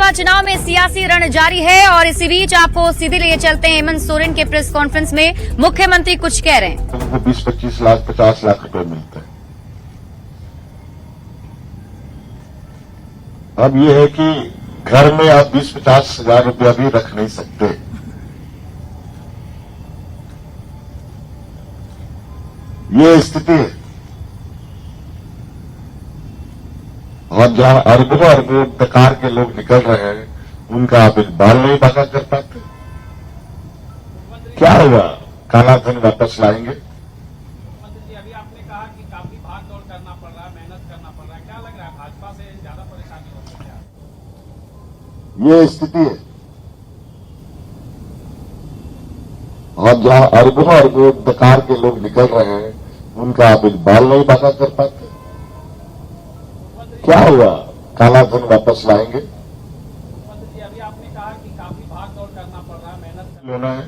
विधानसभा चुनाव में सियासी रण जारी है और इसी बीच आपको सीधे लिए चलते हैं हेमंत सोरेन के प्रेस कॉन्फ्रेंस में मुख्यमंत्री कुछ कह रहे हैं। उनको 20-25 लाख 50 लाख रुपए मिलते हैं। अब ये है कि घर में आप 20-50 हजार रुपया भी रख नहीं सकते। ये स्थिति है। और जहां अरबों अरबों प्रकार के लोग निकल रहे हैं, उनका आप एक बाल नहीं बाका कर पाते। क्या होगा? काला धन वापस लाएंगे। मुख्यमंत्री जी, अभी आपने कहा कि काफी भाग दौड़ करना पड़ रहा है, मेहनत करना पड़ रहा है, क्या लग रहा है भाजपा से ज्यादा परेशानी हो सकती है? ये स्थिति है। और जहां अरबों अरबों प्रकार के लोग निकल रहे हैं, उनका आप एक बाल नहीं बाका कर पाते। क्या होगा? काला धन वापस लाएंगे। मुख्यमंत्री जी, अभी आपने कहा कि काफी भाग दौड़ करना पड़ रहा है, मेहनत लेना है,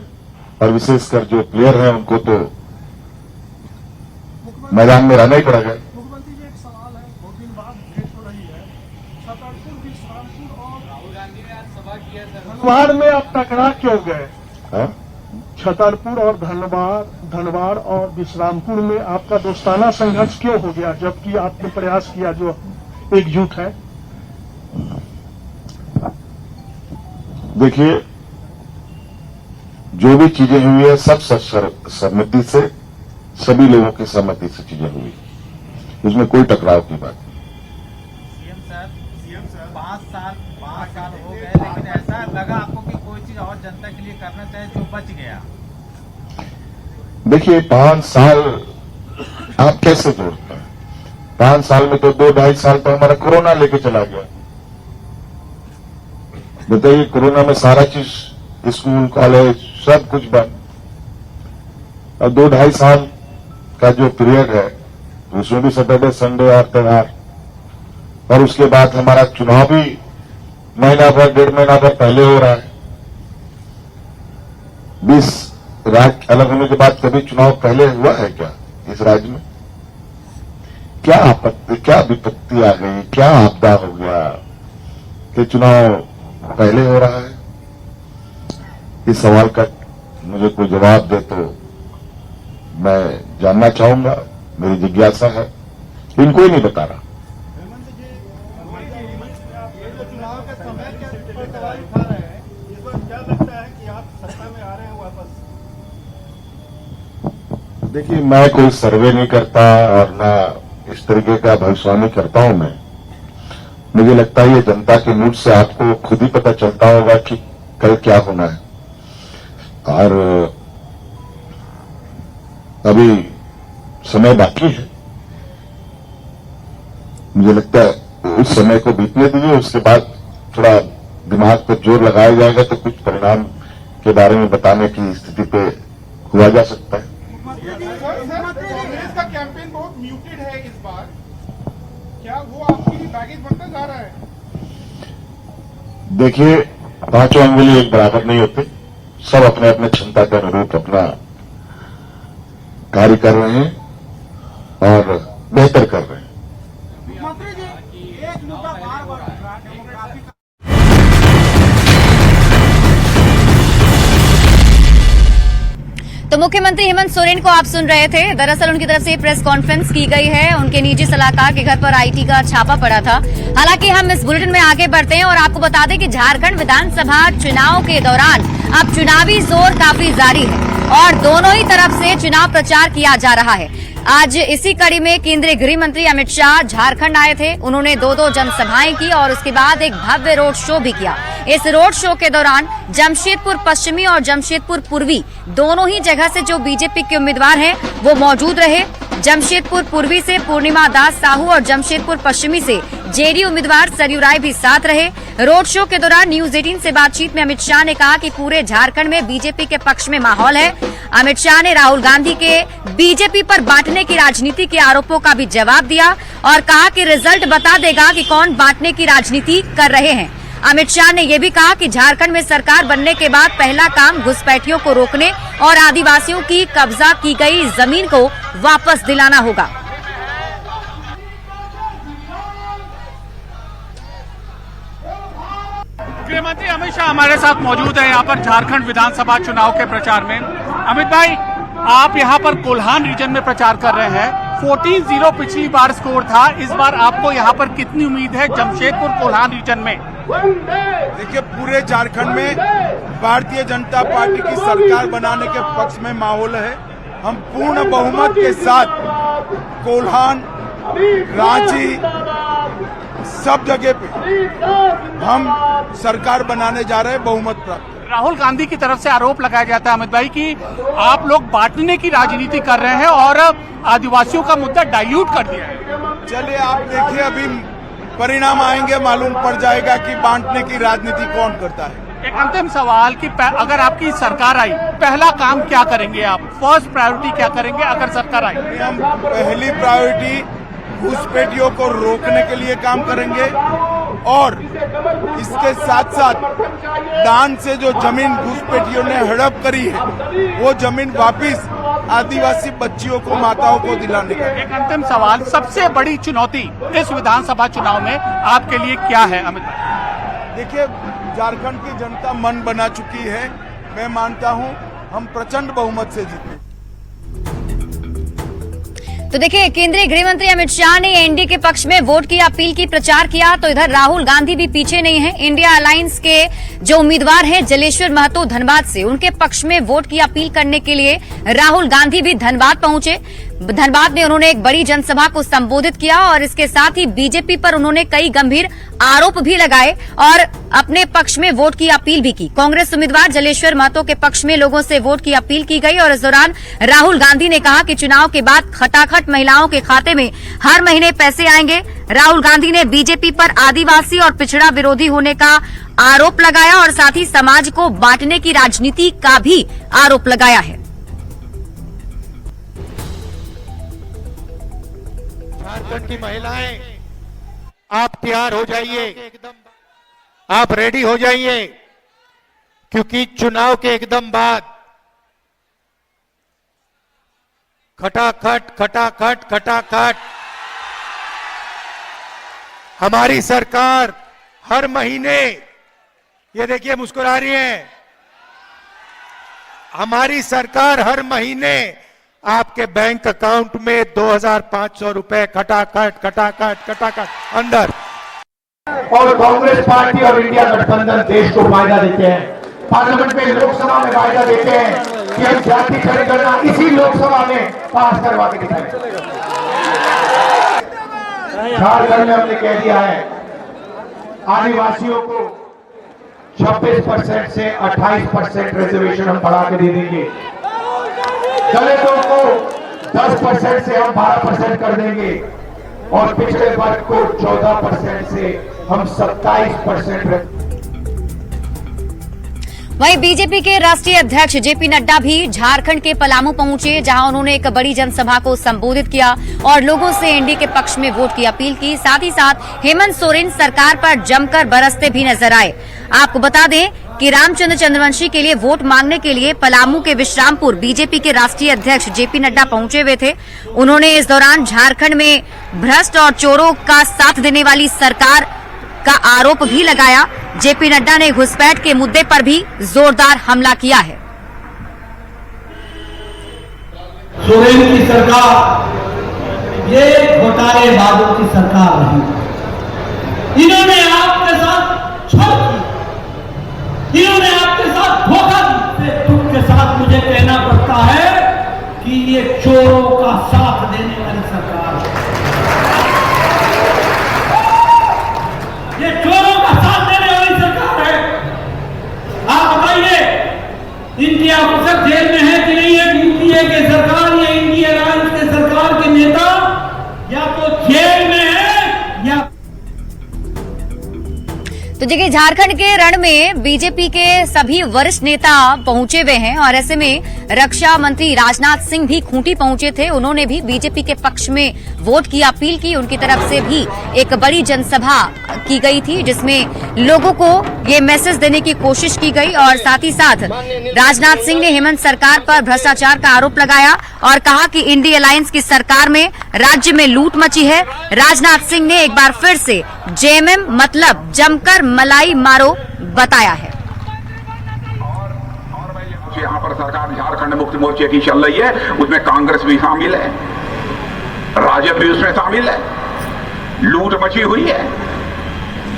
और विशेषकर जो प्लेयर हैं उनको तो मैदान में रहना ही पड़ेगा। मुख्यमंत्री जी, एक सवाल है, बहुत दिन बाद भेंट हो रही है। छतरपुर, विश्रामपुर और राहुल गांधी ने आज सभा की है सर। धनबाद में आप टकरा क्यों गए? हाँ? छतरपुर और धनबाद और विश्रामपुर में आपका दोस्ताना संघर्ष क्यों हो गया, जबकि आपने प्रयास किया जो एकजुट है? देखिए, जो भी चीजें हुई है सब सहमति से, सभी लोगों की सहमति से चीजें हुई। उसमें कोई टकराव की बात नहीं। सीएम सर 5 साल हो गए, लेकिन ऐसा लगा आपको कि कोई चीज और जनता के लिए करना चाहे जो बच गया? देखिए, 5 साल आप कैसे जोड़ते हैं? 5 साल में तो 2-2.5 साल तो हमारा कोरोना लेके चला गया। बताइए, कोरोना में सारा चीज, स्कूल कॉलेज सब कुछ बंद। और 2-2.5 साल का जो पीरियड है, उसमें भी सैटरडे संडे और त्योहार, और उसके बाद हमारा चुनाव भी महीना भर 1.5 महीना भर पहले हो रहा है। 20 राज्य अलग होने के बाद कभी चुनाव पहले हुआ है क्या इस राज्य में? क्या आपत्ति, क्या विपत्ति आ गई, क्या आपदा हो गया कि चुनाव पहले हो रहा है? इस सवाल का मुझे कोई जवाब दे तो मैं जानना चाहूंगा, मेरी जिज्ञासा है। इनको ही नहीं बता रहा। ये जो चुनाव के समय के ऊपर सवाल उठा रहे हैं, इस बार क्या लगता है कि आप सत्ता में आ रहे हैं वापस? देखिए, मैं कोई सर्वे नहीं करता और ना इस तरीके का भविष्यवाणी करता हूं। मुझे लगता है ये जनता के मूड से आपको खुद ही पता चलता होगा कि कल क्या होना है। और अभी समय बाकी है। मुझे लगता है उस समय को बीतने दीजिए, उसके बाद थोड़ा दिमाग पर जोर लगाया जाएगा तो कुछ परिणाम के बारे में बताने की स्थिति पे हुआ जा सकता है। कांग्रेस का कैंपेन बहुत म्यूटेड है इस बार, क्या वो आपके लिए बैगेज बनता जा रहा है? देखिए, 5 अंगुली एक बराबर नहीं होते। सब अपने अपने क्षमता के अनुरूप अपना कार्य कर रहे हैं और बेहतर कर रहे हैं। मुख्यमंत्री जी, एक मुद्दा बार बार उठ रहा है, डेमोग्राफी का। तो मुख्यमंत्री हेमंत सोरेन को आप सुन रहे थे। दरअसल उनकी तरफ से प्रेस कॉन्फ्रेंस की गई है। उनके निजी सलाहकार के घर पर आईटी का छापा पड़ा था। हालांकि हम इस बुलेटिन में आगे बढ़ते हैं और आपको बता दें कि झारखंड विधानसभा चुनाव के दौरान अब चुनावी जोर काफी जारी है और दोनों ही तरफ से चुनाव प्रचार किया जा रहा है। आज इसी कड़ी में केंद्रीय गृह मंत्री अमित शाह झारखंड आए थे। उन्होंने 2 जनसभाएं की और उसके बाद एक भव्य रोड शो भी किया। इस रोड शो के दौरान जमशेदपुर पश्चिमी और जमशेदपुर पूर्वी दोनों ही जगह से जो बीजेपी के उम्मीदवार हैं वो मौजूद रहे। जमशेदपुर पूर्वी से पूर्णिमा दास साहू और जमशेदपुर पश्चिमी से जेडीयू उम्मीदवार सरयू राय भी साथ रहे। रोड शो के दौरान न्यूज 18 से बातचीत में अमित शाह ने कहा कि पूरे झारखंड में बीजेपी के पक्ष में माहौल है। अमित शाह ने राहुल गांधी के बीजेपी पर बांटने की राजनीति के आरोपों का भी जवाब दिया और कहा कि रिजल्ट बता देगा कि कौन बांटने की राजनीति कर रहे हैं। अमित शाह ने यह भी कहा कि झारखंड में सरकार बनने के बाद पहला काम घुसपैठियों को रोकने और आदिवासियों की कब्जा की गई जमीन को वापस दिलाना होगा। गृहमंत्री अमित शाह हमारे साथ मौजूद है यहाँ पर झारखंड विधानसभा चुनाव के प्रचार में। अमित भाई, आप यहाँ पर कोल्हान रीजन में प्रचार कर रहे हैं। 14-0 पिछली बार स्कोर था, इस बार आपको यहाँ पर कितनी उम्मीद है जमशेदपुर कोल्हान रीजन में? देखिए, पूरे झारखंड में भारतीय जनता पार्टी की सरकार बनाने के पक्ष में माहौल है। हम पूर्ण बहुमत के साथ कोल्हान, रांची, सब जगह पे हम सरकार बनाने जा रहे हैं, बहुमत प्राप्त। राहुल गांधी की तरफ से आरोप लगाया जाता है अमित भाई कि आप लोग बांटने की राजनीति कर रहे हैं और आदिवासियों का मुद्दा डाइल्यूट कर दिया है। चलिए, आप देखिए, अभी परिणाम आएंगे, मालूम पड़ जाएगा कि बांटने की राजनीति कौन करता है। एक अंतिम सवाल कि अगर आपकी सरकार आई, पहला काम क्या करेंगे आप? फर्स्ट प्रायोरिटी क्या करेंगे अगर सरकार आई? हम पहली प्रायोरिटी घुसपैठियों को रोकने के लिए काम करेंगे और इसके साथ साथ दान से जो जमीन घुसपैठियों ने हड़प करी है, वो जमीन वापिस आदिवासी बच्चियों को, माताओं को दिलाने का। एक अंतिम सवाल, सबसे बड़ी चुनौती इस विधानसभा चुनाव में आपके लिए क्या है अमित भाई? देखिए, झारखंड की जनता मन बना चुकी है। मैं मानता हूं हम प्रचंड बहुमत से जीते। तो देखिए, केंद्रीय गृह मंत्री अमित शाह ने एनडीए के पक्ष में वोट की अपील की, प्रचार किया, तो इधर राहुल गांधी भी पीछे नहीं है। इंडिया अलायंस के जो उम्मीदवार हैं जलेश्वर महतो धनबाद से, उनके पक्ष में वोट की अपील करने के लिए राहुल गांधी भी धनबाद पहुंचे। धनबाद में उन्होंने एक बड़ी जनसभा को संबोधित किया और इसके साथ ही बीजेपी पर उन्होंने कई गंभीर आरोप भी लगाए और अपने पक्ष में वोट की अपील भी की। कांग्रेस उम्मीदवार जलेश्वर महतो के पक्ष में लोगों से वोट की अपील की गई और इस दौरान राहुल गांधी ने कहा कि चुनाव के बाद खटाखट महिलाओं के खाते में हर महीने पैसे आएंगे। राहुल गांधी ने बीजेपी पर आदिवासी और पिछड़ा विरोधी होने का आरोप लगाया और साथ ही समाज को बांटने की राजनीति का भी आरोप लगाया है। झारखंड की महिलाएं, आप तैयार हो जाइए, आप रेडी हो जाइए, क्योंकि चुनाव के एकदम बाद खटाखट खटाखट खटाखट हमारी सरकार हर महीने, ये देखिए मुस्कुरा रही है, हमारी सरकार हर महीने आपके बैंक अकाउंट में 2,500 रुपए खटाखट खटाखट खटाखट अंदर। और कांग्रेस पार्टी और इंडिया गठबंधन देश को वायदा देते हैं, पार्लियामेंट में, लोकसभा में वायदा देते हैं कि हम जाति जनगणना इसी लोकसभा में पास करवा के दिखाएंगे। झारखंड में हमने कह दिया है, आदिवासियों को 26% से 28% रिजर्वेशन हम बढ़ा के दे देंगे। दलितों को 10% से हम 12% कर देंगे और पिछड़े वर्ग को 14% से हम 27%। वहीं बीजेपी के राष्ट्रीय अध्यक्ष जेपी नड्डा भी झारखंड के पलामू पहुंचे, जहां उन्होंने एक बड़ी जनसभा को संबोधित किया और लोगों से एनडीए के पक्ष में वोट की अपील की। साथ ही साथ हेमंत सोरेन सरकार पर जमकर बरसते भी नजर आए। आपको बता दें कि रामचंद्र चंद्रवंशी के लिए वोट मांगने के लिए पलामू के विश्रामपुर बीजेपी के राष्ट्रीय अध्यक्ष जेपी नड्डा पहुंचे हुए थे। उन्होंने इस दौरान झारखंड में भ्रष्ट और चोरों का साथ देने वाली सरकार का आरोप भी लगाया। जेपी नड्डा ने घुसपैठ के मुद्दे पर भी जोरदार हमला किया है। सोरेन की सरकार ये घोटालेबाजों की सरकार नहीं। इन्होंने आपके साथ छल की, इन्होंने आपके साथ धोखा दी। दुख के साथ मुझे कहना पड़ता है कि ये चोरों का साथ देने वाली सरकार है। ये चोरों का साथ देने वाली सरकार है। आप बताइए, इनके ऑफिसर जेल में है कि नहीं है? यूपीए के सरकार या इंडिया अलायंस के सरकार के नेता या तो जेल में है या। तो देखिए, झारखंड के रण में बीजेपी के सभी वरिष्ठ नेता पहुंचे हुए हैं और ऐसे में रक्षा मंत्री राजनाथ सिंह भी खूंटी पहुंचे थे। उन्होंने भी बीजेपी के पक्ष में वोट की अपील की। उनकी तरफ से भी एक बड़ी जनसभा की गई थी, जिसमें लोगों को ये मैसेज देने की कोशिश की गई और साथ ही साथ राजनाथ सिंह ने हेमंत सरकार पर भ्रष्टाचार का आरोप लगाया और कहा कि इंडिया अलायंस की सरकार में राज्य में लूट मची है। राजनाथ सिंह ने एक बार फिर से जेएमएम मतलब जमकर मलाई मारो बताया है। यहाँ पर सरकार झारखंड मुक्ति मोर्चे की चल रही है, उसमें कांग्रेस भी शामिल है, राजद भी उसमें शामिल है, लूट मची हुई है,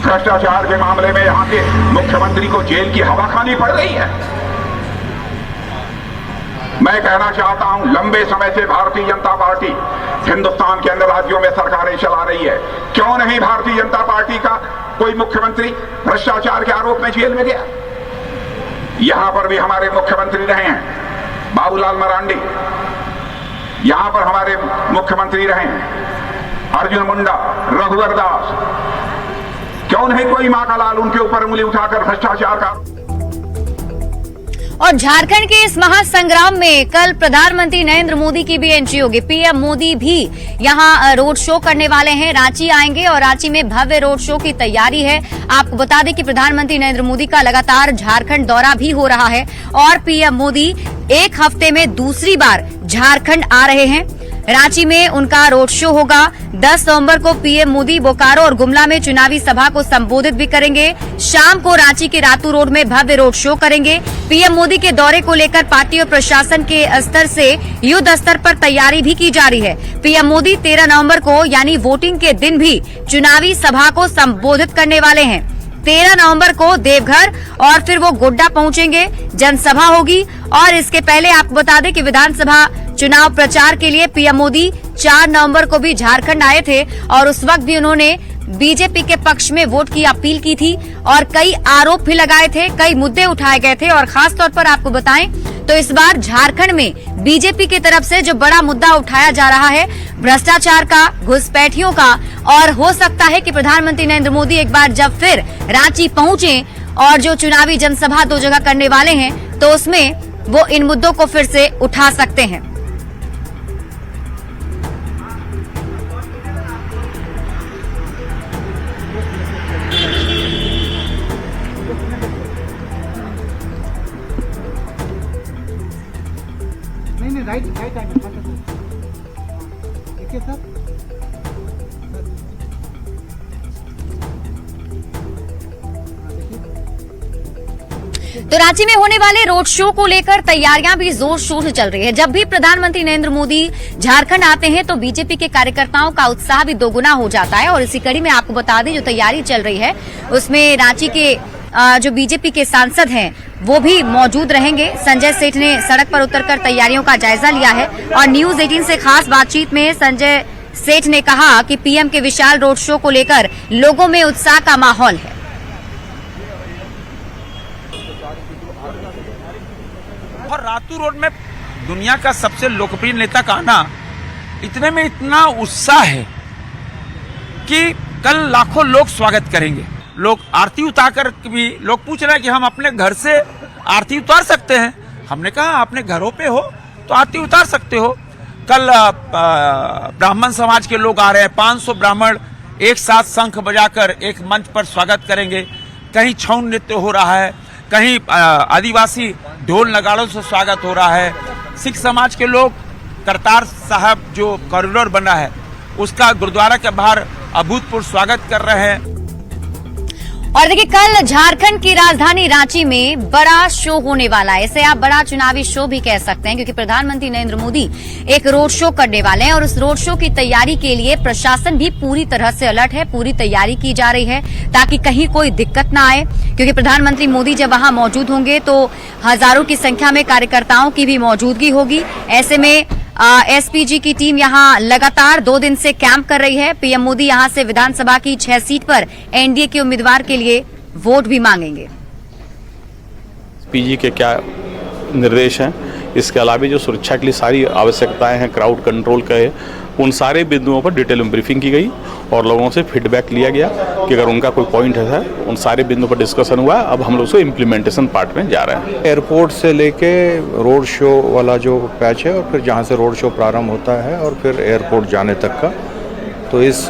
भ्रष्टाचार के मामले में यहाँ के मुख्यमंत्री को जेल की हवा खानी पड़ रही है। मैं कहना चाहता हूं, लंबे समय से भारतीय जनता पार्टी हिंदुस्तान के अन्य राज्यों में सरकारें चला रही है, क्यों नहीं भारतीय जनता पार्टी का कोई मुख्यमंत्री भ्रष्टाचार के आरोप में जेल में गया? यहां पर भी हमारे मुख्यमंत्री रहे हैं बाबूलाल मरांडी, यहां पर हमारे मुख्यमंत्री रहे हैं अर्जुन मुंडा, रघुवर दास, क्यों नहीं कोई मां का लाल उनके ऊपर उंगली उठाकर भ्रष्टाचार का। और झारखंड के इस महासंग्राम में कल प्रधानमंत्री नरेंद्र मोदी की भी एंट्री होगी। पीएम मोदी भी यहां रोड शो करने वाले हैं, रांची आएंगे और रांची में भव्य रोड शो की तैयारी है। आपको बता दें कि प्रधानमंत्री नरेंद्र मोदी का लगातार झारखंड दौरा भी हो रहा है और पीएम मोदी एक हफ्ते में दूसरी बार झारखंड आ रहे हैं। रांची में उनका रोड शो होगा। 10 नवंबर को पीएम मोदी बोकारो और गुमला में चुनावी सभा को संबोधित भी करेंगे। शाम को रांची के रातू रोड में भव्य रोड शो करेंगे। पीएम मोदी के दौरे को लेकर पार्टी और प्रशासन के स्तर से युद्ध स्तर पर तैयारी भी की जा रही है। पीएम मोदी 13 नवंबर को यानी वोटिंग के दिन भी चुनावी सभा को संबोधित करने वाले हैं। 13 नवंबर को देवघर और फिर वो गोड्डा पहुंचेंगे, जनसभा होगी। और इसके पहले आपको बता दें कि विधानसभा चुनाव प्रचार के लिए पीएम मोदी 4 नवंबर को भी झारखंड आए थे और उस वक्त भी उन्होंने बीजेपी के पक्ष में वोट की अपील की थी और कई आरोप भी लगाए थे, कई मुद्दे उठाए गए थे। और खास तौर पर आपको बताएं तो इस बार झारखंड में बीजेपी की तरफ से जो बड़ा मुद्दा उठाया जा रहा है भ्रष्टाचार का, घुसपैठियों का, और हो सकता है कि प्रधानमंत्री नरेंद्र मोदी एक बार जब फिर रांची पहुंचे और जो चुनावी जनसभा 2 जगह करने वाले हैं तो उसमें वो इन मुद्दों को फिर से उठा सकते हैं। नहीं राइट देखिए सर। तो रांची में होने वाले रोड शो को लेकर तैयारियां भी जोर शोर से चल रही है। जब भी प्रधानमंत्री नरेंद्र मोदी झारखंड आते हैं तो बीजेपी के कार्यकर्ताओं का उत्साह भी दोगुना हो जाता है। और इसी कड़ी में आपको बता दें जो तैयारी चल रही है उसमें रांची के जो बीजेपी के सांसद हैं वो भी मौजूद रहेंगे। संजय सेठ ने सड़क पर उतरकर तैयारियों का जायजा लिया है और न्यूज 18 से खास बातचीत में संजय सेठ ने कहा कि पीएम के विशाल रोड शो को लेकर लोगों में उत्साह का माहौल है। और रातू रोड में दुनिया का सबसे लोकप्रिय नेता का आना, इतने में इतना उत्साह है कि कल लाखों लोग स्वागत करेंगे। लोग आरती उतार भी लोग पूछ रहे हैं कि हम अपने घर से आरती उतार सकते हैं। हमने कहा अपने घरों पे हो तो आरती उतार सकते हो। कल ब्राह्मण समाज के लोग आ रहे हैं, 500 ब्राह्मण एक साथ शंख बजाकर एक मंच पर स्वागत करेंगे। कहीं छऊ नृत्य हो रहा है, कहीं आदिवासी ढोल नगाड़ों से स्वागत हो रहा है। सिख समाज के लोग करतार साहब जो कॉरिडोर बना है उसका गुरुद्वारा के बाहर अभूतपूर्व स्वागत कर रहे हैं। और देखिए कल झारखंड की राजधानी रांची में बड़ा शो होने वाला है। इसे आप बड़ा चुनावी शो भी कह सकते हैं क्योंकि प्रधानमंत्री नरेंद्र मोदी एक रोड शो करने वाले हैं और उस रोड शो की तैयारी के लिए प्रशासन भी पूरी तरह से अलर्ट है। पूरी तैयारी की जा रही है ताकि कहीं कोई दिक्कत ना आए क्योंकि प्रधानमंत्री मोदी जब वहां मौजूद होंगे तो हजारों की संख्या में कार्यकर्ताओं की भी मौजूदगी होगी। ऐसे में एसपीजी की टीम यहां लगातार 2 दिन से कैंप कर रही है। पीएम मोदी यहां से विधानसभा की 6 सीट पर एनडीए के उम्मीदवार के लिए वोट भी मांगेंगे। एसपीजी के क्या निर्देश हैं, इसके अलावा जो सुरक्षा के लिए सारी आवश्यकताएं हैं, क्राउड कंट्रोल का है, उन सारे बिंदुओं पर डिटेल में ब्रीफिंग की गई और लोगों से फीडबैक लिया गया कि अगर उनका कोई पॉइंट है उन सारे बिंदुओं पर डिस्कशन हुआ। अब हम लोग उसको इम्प्लीमेंटेशन पार्ट में जा रहे हैं। एयरपोर्ट से लेके रोड शो वाला जो पैच है और फिर जहाँ से रोड शो प्रारंभ होता है और फिर एयरपोर्ट जाने तक का, तो इस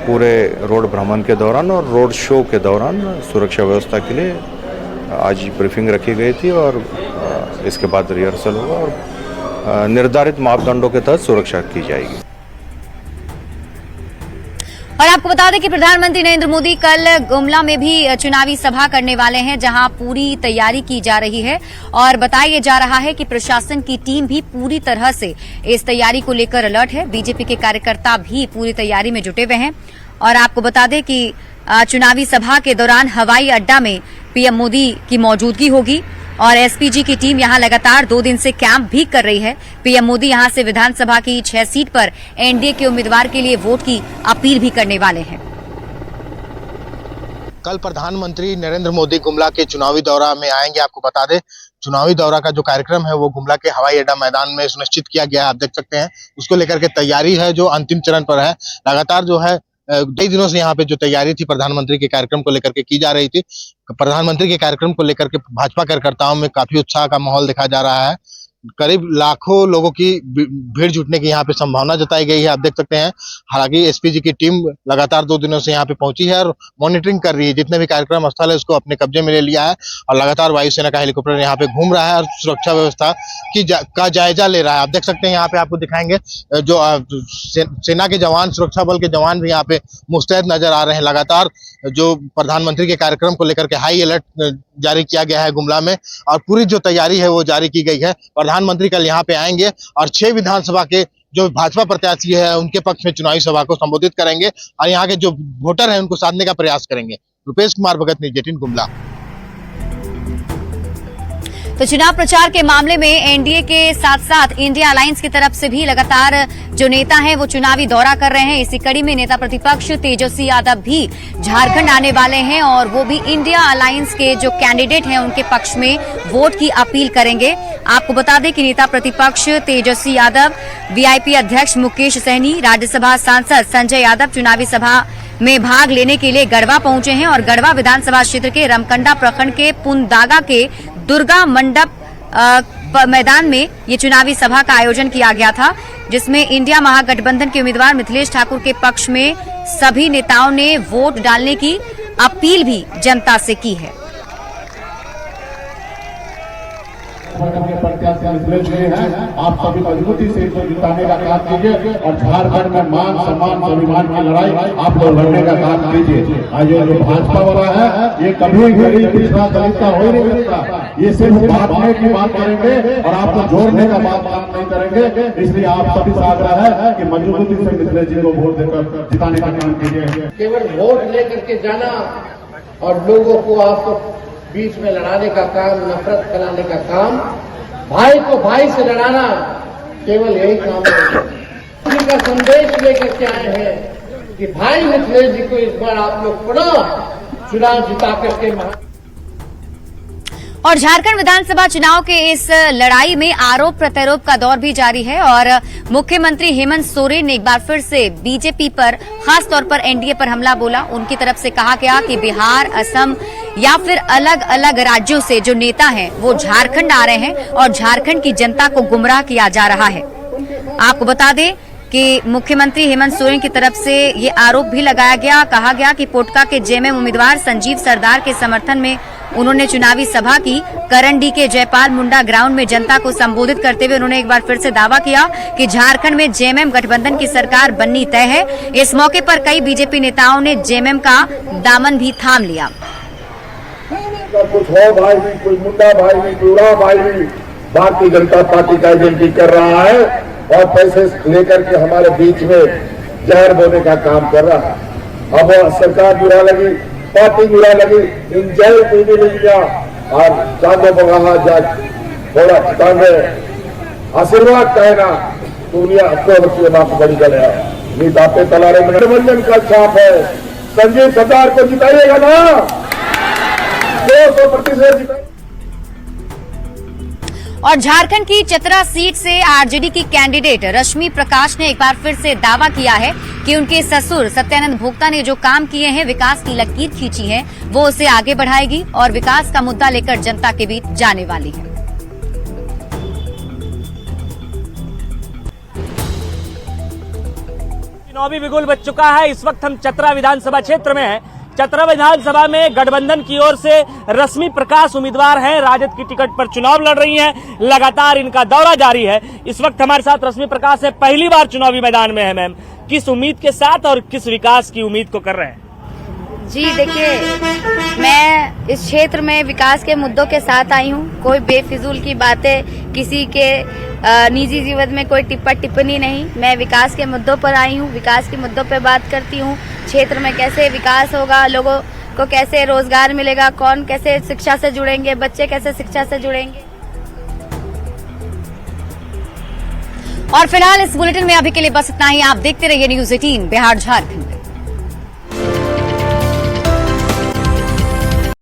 पूरे रोड भ्रमण के दौरान और रोड शो के दौरान सुरक्षा व्यवस्था के लिए आज ब्रीफिंग रखी गई थी और इसके बाद रिहर्सल होगा और निर्धारित मापदंडों के तहत सुरक्षा की जाएगी। और आपको बता दें कि प्रधानमंत्री नरेंद्र मोदी कल गुमला में भी चुनावी सभा करने वाले हैं, जहां पूरी तैयारी की जा रही है और बताया जा रहा है कि प्रशासन की टीम भी पूरी तरह से इस तैयारी को लेकर अलर्ट है। बीजेपी के कार्यकर्ता भी पूरी तैयारी में जुटे हुए हैं। और आपको बता दें कि चुनावी सभा के दौरान हवाई अड्डा में पीएम मोदी की मौजूदगी होगी और एसपीजी की टीम यहां लगातार 2 दिन से कैंप भी कर रही है। पीएम मोदी यहां से विधानसभा की 6 सीट पर एनडीए के उम्मीदवार के लिए वोट की अपील भी करने वाले हैं। कल प्रधानमंत्री नरेंद्र मोदी गुमला के चुनावी दौरा में आएंगे। आपको बता दें, चुनावी दौरा का जो कार्यक्रम है वो गुमला के हवाई अड्डा मैदान में सुनिश्चित किया गया है। आप देख सकते हैं उसको लेकर के तैयारी है जो अंतिम चरण पर है। लगातार जो है कई दिनों से यहाँ पे जो तैयारी थी प्रधानमंत्री के कार्यक्रम को लेकर के की जा रही थी। प्रधानमंत्री के कार्यक्रम को लेकर के भाजपा कार्यकर्ताओं में काफी उत्साह का माहौल देखा जा रहा है। करीब लाखों लोगों की भीड़ जुटने की यहाँ पे संभावना जताई गई है। आप देख सकते हैं, हालांकि एसपीजी की टीम लगातार 2 दिनों से यहाँ पे पहुंची है और मॉनिटरिंग कर रही है। जितने भी कार्यक्रम स्थल है उसको अपने कब्जे में ले लिया है और लगातार वायुसेना का हेलीकॉप्टर यहाँ पे घूम रहा है और सुरक्षा व्यवस्था का जायजा ले रहा है। आप देख सकते हैं यहाँ पे आपको दिखाएंगे जो सेना के जवान, सुरक्षा बल के जवान भी यहाँ पे मुस्तैद नजर आ रहे हैं। लगातार जो प्रधानमंत्री के कार्यक्रम को लेकर के हाई अलर्ट जारी किया गया है गुमला में और पूरी जो तैयारी है वो जारी की गई है। प्रधानमंत्री कल यहाँ पे आएंगे और 6 विधानसभा के जो भाजपा प्रत्याशी है उनके पक्ष में चुनावी सभा को संबोधित करेंगे और यहाँ के जो वोटर हैं उनको साधने का प्रयास करेंगे। रुपेश कुमार भगत, न्यूज़ 18 गुमला। तो चुनाव प्रचार के मामले में एनडीए के साथ साथ इंडिया अलायंस की तरफ से भी लगातार जो नेता हैं वो चुनावी दौरा कर रहे हैं। इसी कड़ी में नेता प्रतिपक्ष तेजस्वी यादव भी झारखंड आने वाले हैं और वो भी इंडिया अलायंस के जो कैंडिडेट हैं उनके पक्ष में वोट की अपील करेंगे। आपको बता दें कि नेता प्रतिपक्ष तेजस्वी यादव, वीआईपी अध्यक्ष मुकेश सहनी, राज्यसभा सांसद संजय यादव चुनावी सभा में भाग लेने के लिए गढ़वा पहुंचे हैं और गढ़वा विधानसभा क्षेत्र के रमकंडा प्रखंड के पुनदागा के दुर्गा मंडप मैदान में ये चुनावी सभा का आयोजन किया गया था, जिसमें इंडिया महागठबंधन के उम्मीदवार मिथिलेश ठाकुर के पक्ष में सभी नेताओं ने वोट डालने की अपील भी जनता से की है। आप सभी मजबूती से इनको जिताने का काम कीजिए और झारखंड में मान सम्मान स्वाभिमान की लड़ाई आप लोग लड़ने का काम कीजिए। आज ये जो भाजपा वाला है ये कभी गरीब पिछड़ा दलित का हो नहीं सकता। ये सिर्फ बांटने की बात करेंगे और आपको जोड़ने का बात नहीं करेंगे। इसलिए आप सभी से आग्रह है कि मजबूती से मिथिलेश जी को वोट देकर जिताने का काम कीजिए। केवल वोट लेकर के जाना और लोगों को आपको बीच में लड़ाने का काम, नफरत फैलाने का काम, भाई को भाई से लड़ाना, केवल यही काम है। उसी का संदेश लेकर के आए हैं कि भाई मिथिलेश जी को इस बार आप लोग पुनः चुनाव जिता करके और झारखंड विधानसभा चुनाव के इस लड़ाई में आरोप प्रत्यारोप का दौर भी जारी है और मुख्यमंत्री हेमंत सोरेन ने एक बार फिर से बीजेपी पर, खास तौर पर एनडीए पर हमला बोला। उनकी तरफ से कहा गया कि बिहार, असम या फिर अलग अलग राज्यों से जो नेता हैं वो झारखंड आ रहे हैं और झारखंड की जनता को गुमराह किया जा रहा है। आपको बता दें कि मुख्यमंत्री हेमंत सोरेन की तरफ से ये आरोप भी लगाया गया। कहा गया कि पोटका के जेएमएम उम्मीदवार संजीव सरदार के समर्थन में उन्होंने चुनावी सभा की। करंडी के जयपाल मुंडा ग्राउंड में जनता को संबोधित करते हुए उन्होंने एक बार फिर से दावा किया कि झारखंड में जेएमएम गठबंधन की सरकार बननी तय है। इस मौके पर कई बीजेपी नेताओं ने जेएमएम का दामन भी थाम लिया। कुछ हो भाई भी, कोई मुंडा भाई भी, टूरा भाई भी भारतीय जनता पार्टी का एजेंटी कर रहा है और पैसे लेकर के हमारे बीच में जहर बोने का काम कर रहा है। अब सरकार बुरा लगी, पार्टी बुरा लगी, इन जहर पीने लग गया और चांदो बगाहा जा थोड़ा चांदे आशीर्वाद कहना दुनिया अपने बाप बड़ी गया। नीता पे तलारे में गठबंधन का छाप है। संजीव सरदार को जिताइएगा ना, 200% जिताइए। और झारखंड की चतरा सीट से आरजेडी की कैंडिडेट रश्मि प्रकाश ने एक बार फिर से दावा किया है कि उनके ससुर सत्यानंद भोक्ता ने जो काम किए हैं, विकास की लकीर खींची है, वो उसे आगे बढ़ाएगी और विकास का मुद्दा लेकर जनता के बीच जाने वाली है। चुनावी बिगुल बज चुका है। इस वक्त हम चतरा विधानसभा क्षेत्र में हैं। चतरा विधानसभा में गठबंधन की ओर से रश्मि प्रकाश उम्मीदवार हैं, राजद की टिकट पर चुनाव लड़ रही हैं। लगातार इनका दौरा जारी है। इस वक्त हमारे साथ रश्मि प्रकाश है, पहली बार चुनावी मैदान में है। मैम, किस उम्मीद के साथ और किस विकास की उम्मीद को कर रहे हैं? जी देखिए, मैं इस क्षेत्र में विकास के मुद्दों के साथ आई हूँ। कोई बेफिजूल की बातें, किसी के निजी जीवन में कोई टिप्पणी नहीं। मैं विकास के मुद्दों पर आई हूँ, विकास के मुद्दों पर बात करती हूँ। क्षेत्र में कैसे विकास होगा, लोगों को कैसे रोजगार मिलेगा, कौन कैसे शिक्षा से जुड़ेंगे, बच्चे कैसे शिक्षा से जुड़ेंगे। और फिलहाल इस बुलेटिन में अभी के लिए बस इतना ही। आप देखते रहिए न्यूज़ 18 बिहार झारखंड।